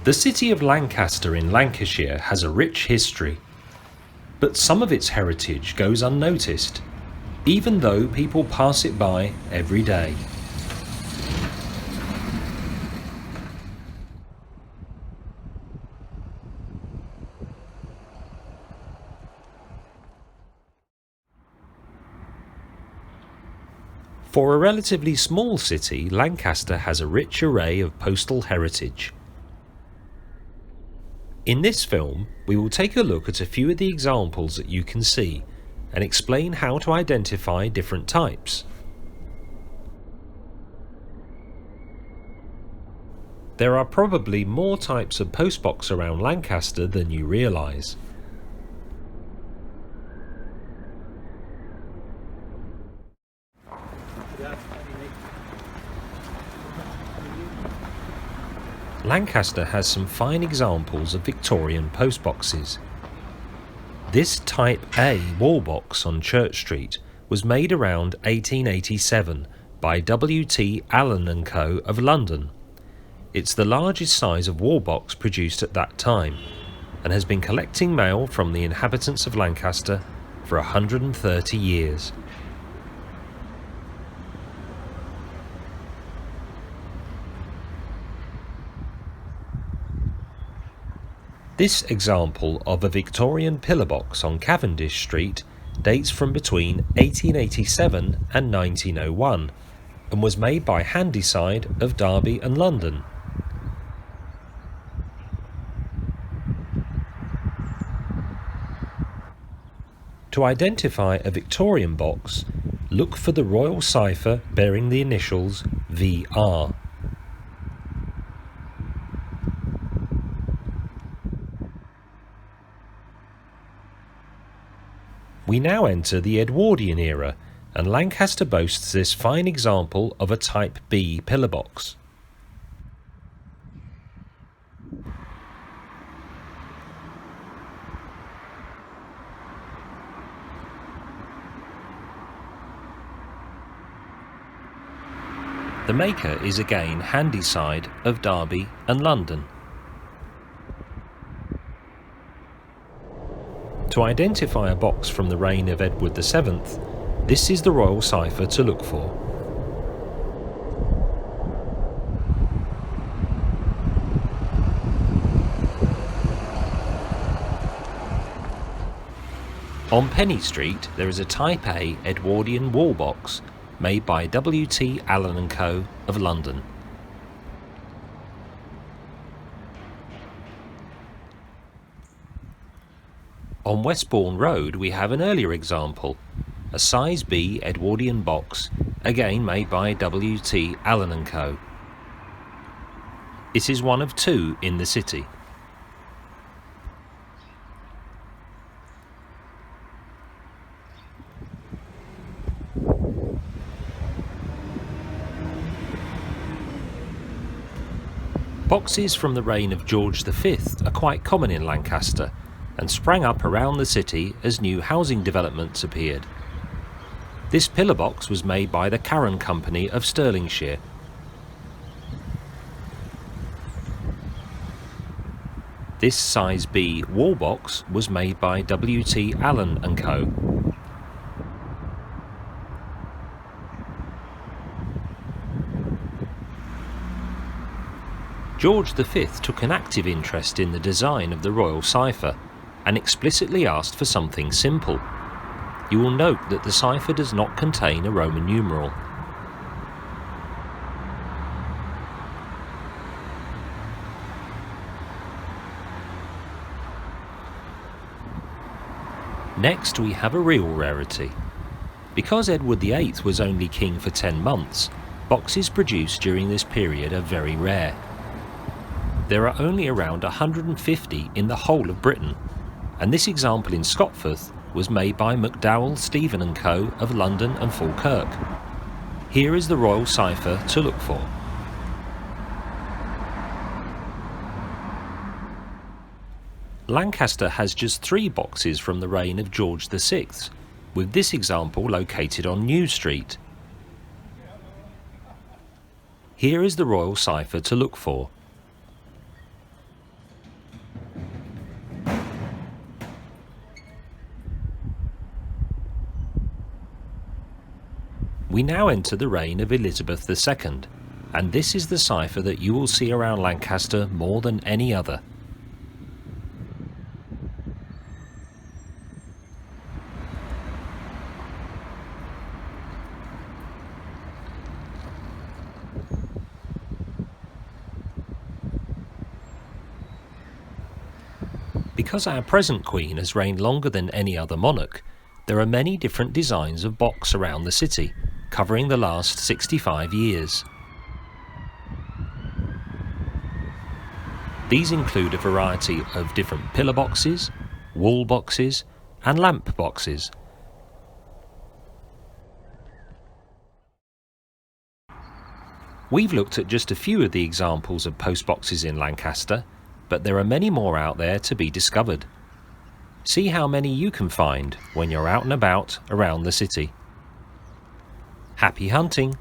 The city of Lancaster in Lancashire has a rich history, but some of its heritage goes unnoticed, even though people pass it by every day. For a relatively small city, Lancaster has a rich array of postal heritage. In this film, we will take a look at a few of the examples that you can see and explain how to identify different types. There are probably more types of postbox around Lancaster than you realise. Lancaster has some fine examples of Victorian postboxes. This Type A wallbox on Church Street was made around 1887 by W.T. Allen & Co. of London. It's the largest size of wallbox produced at that time and has been collecting mail from the inhabitants of Lancaster for 130 years. This example of a Victorian pillar box on Cavendish Street dates from between 1887 and 1901 and was made by Handyside of Derby and London. To identify a Victorian box, look for the royal cipher bearing the initials VR. We now enter the Edwardian era, and Lancaster boasts this fine example of a Type B pillar box. The maker is again Handyside of Derby and London. To identify a box from the reign of Edward VII, this is the royal cipher to look for. On Penny Street there is a Type A Edwardian wall box made by W.T. Allen & Co. of London. On Westbourne Road we have an earlier example, a size B Edwardian box, again made by W.T. Allen & Co. It is one of two in the city. Boxes from the reign of George V are quite common in Lancaster and sprang up around the city as new housing developments appeared. This pillar box was made by the Carron Company of Stirlingshire. This size B wall box was made by W.T. Allen & Co. George V took an active interest in the design of the royal cipher and explicitly asked for something simple. You will note that the cipher does not contain a Roman numeral. Next we have a real rarity. Because Edward VIII was only king for 10 months, boxes produced during this period are very rare. There are only around 150 in the whole of Britain, and this example in Scotforth was made by McDowell, Stephen & Co. of London and Falkirk. Here is the royal cipher to look for. Lancaster has just 3 boxes from the reign of George VI, with this example located on New Street. Here is the royal cipher to look for. We now enter the reign of Elizabeth II, and this is the cipher that you will see around Lancaster more than any other. Because our present Queen has reigned longer than any other monarch, there are many different designs of box around the city, covering the last 65 years. These include a variety of different pillar boxes, wall boxes, and lamp boxes. We've looked at just a few of the examples of postboxes in Lancaster, but there are many more out there to be discovered. See how many you can find when you're out and about around the city. Happy hunting!